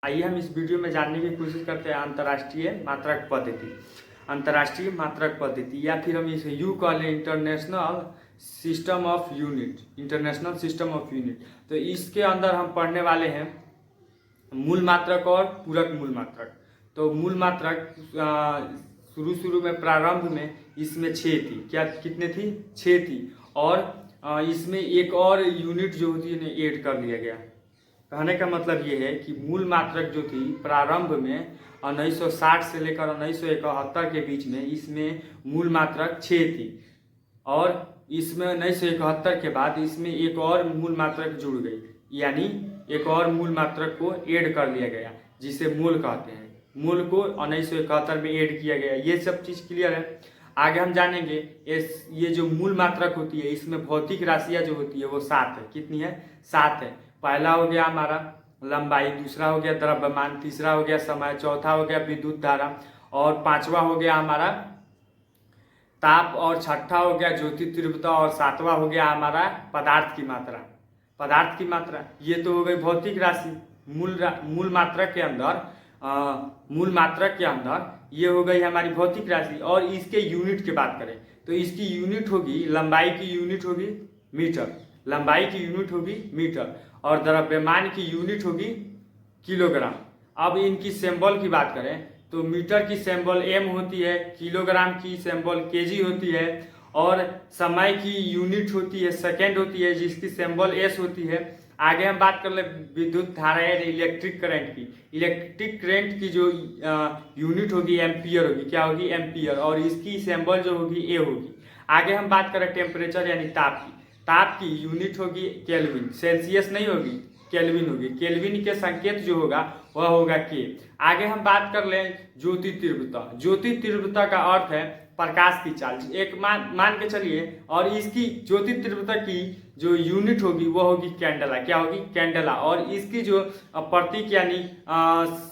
आइए हम इस वीडियो में जानने की कोशिश करते हैं अंतर्राष्ट्रीय मात्रक पद्धति। अंतर्राष्ट्रीय मात्रक पद्धति या फिर हम इसे यू कह लें international system of unit, international system of unit. तो इसके अंदर हम पढ़ने वाले हैं मूल मात्रक और पूरक मूल मात्रक। तो मूल मात्रक शुरू में प्रारंभ में इसमें 6 थी। क्या कितने थी? 6 थी। और इसमें एक और यूनिट जो होती है ऐड कर लिया गया। कहने का मतलब ये है कि मूल मात्रक जो थी प्रारंभ में 1960 से लेकर 1971 के बीच में इसमें मूल मात्रक 6 थी। और इसमें 1971 के बाद इसमें एक और मूल मात्रक जुड़ गई, यानी एक और मूल मात्रक को ऐड कर लिया गया जिसे मूल कहते हैं। मूल को 1971 में ऐड किया गया। ये सब चीज़ क्लियर है। आगे हम जानेंगे ये जो मूल मात्रक होती है इसमें भौतिक राशियाँ जो होती है वो 7 है। कितनी है? 7 है। पहला हो गया हमारा लंबाई, दूसरा हो गया द्रव्यमान, तीसरा हो गया समय, चौथा हो गया विद्युत धारा और पांचवा हो गया हमारा ताप और छठा हो गया ज्योति तीव्रता और सातवां हो गया हमारा पदार्थ की मात्रा। पदार्थ की मात्रा ये तो हो गई भौतिक राशि। मूल मात्रक के अंदर ये हो गई हमारी भौतिक राशि। और इसके यूनिट की बात करें तो इसकी यूनिट होगी, लंबाई की यूनिट होगी मीटर, लंबाई की यूनिट होगी मीटर और द्रव्यमान की यूनिट होगी किलोग्राम। अब इनकी सिंबल की बात करें तो मीटर की सिंबल m होती है, किलोग्राम की सिंबल kg होती है और समय की यूनिट होती है सेकेंड होती है जिसकी सिंबल s होती है। आगे हम बात कर ले विद्युत धारा या इलेक्ट्रिक करंट की। इलेक्ट्रिक करंट की जो यूनिट होगी एम्पियर होगी। क्या होगी? एम्पियर। और इसकी सिंबल जो होगी ए होगी। आगे हम बात करें टेम्परेचर यानी ताप की। ताप की यूनिट होगी केल्विन, सेल्सियस नहीं होगी, केल्विन होगी। केल्विन के संकेत जो होगा वह होगा के। आगे हम बात कर लें ज्योति तीव्रता। ज्योति तीव्रता का अर्थ है प्रकाश की चाल। एक मान के चलिए और इसकी ज्योति तीव्रता की जो यूनिट होगी वह होगी कैंडला। क्या होगी? कैंडला। और इसकी जो प्रतीक यानी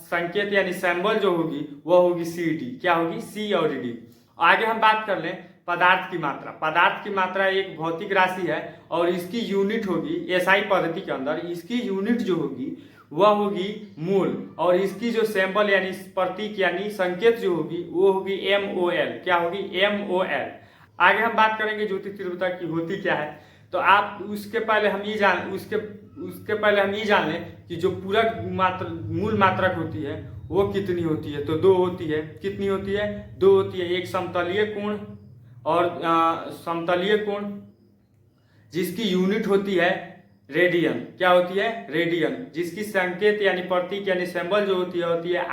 संकेत यानी सिंबल जो होगी वह होगी सी डी। क्या होगी? सी और डी। आगे हम बात कर लें पदार्थ की मात्रा। पदार्थ की मात्रा एक भौतिक राशि है और इसकी यूनिट होगी एसआई पद्धति के अंदर इसकी यूनिट जो होगी वह होगी मूल। और इसकी जो सिंबल यानी प्रतीक यानी संकेत जो होगी वो होगी MOL। क्या होगी? MOL। आगे हम बात करेंगे ज्योति तीव्रता की होती क्या है। तो आप उसके पहले हम ये जान लें कि जो पूरक मूल मात्रक होती है वो कितनी होती है। तो 2 होती है। कितनी होती है? 2 होती है। एक समतलीय कोण और समतलीय कोण जिसकी यूनिट होती है रेडियन। क्या होती है? रेडियन। जिसकी संकेत यानी प्रतीक यानी सिंबल जो होती है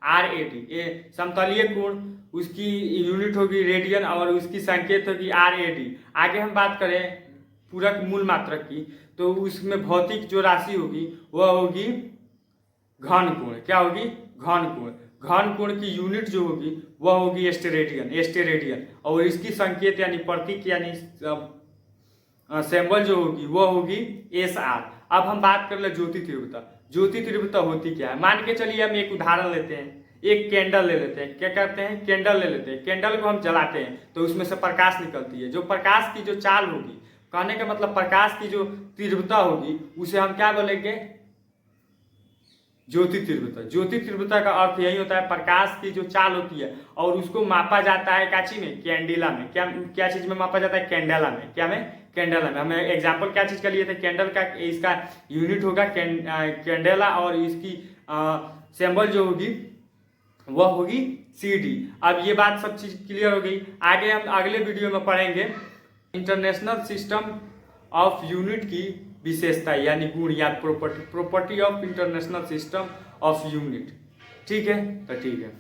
RAD। ये समतलीय कोण उसकी यूनिट होगी रेडियन और उसकी संकेत होगी RAD। आगे हम बात करें पूरक मूल मात्रक की तो उसमें भौतिक जो राशि होगी वह होगी घन कोण। क्या होगी? घन कोण। घन कोण की यूनिट जो होगी वह होगी एस्टेरेडियन। और इसकी संकेत यानी प्रतीक यानी सिंबल जो होगी वह होगी SR। अब हम बात कर ले ज्योति तीव्रता। ज्योति तीव्रता होती क्या है? मान के चलिए हम एक उदाहरण लेते हैं, एक कैंडल ले लेते हैं। क्या करते हैं? कैंडल ले लेते हैं। कैंडल को हम जलाते हैं तो उसमें से प्रकाश निकलती है। जो प्रकाश की जो चाल होगी, कहने का मतलब प्रकाश की जो तीव्रता होगी उसे हम क्या बोलेंगे? ज्योति तीव्रता। ज्योति तीव्रता का अर्थ यही होता है प्रकाश की जो चाल होती है और उसको मापा जाता है काची में? कैंडिला में। क्या चीज में मापा जाता है? कैंडेला में। क्या में? कैंडेला में। हमें एग्जांपल क्या चीज का लिए थे? कैंडल का। इसका यूनिट होगा कैंडेला और इसकी सिंबल जो होगी वह होगी CD। अब ये बात सब चीज क्लियर हो गई। आगे हम अगले वीडियो में पढ़ेंगे इंटरनेशनल सिस्टम ऑफ यूनिट की विशेषता यानी गुण या property of international system of unit. ठीक है? तो ठीक है।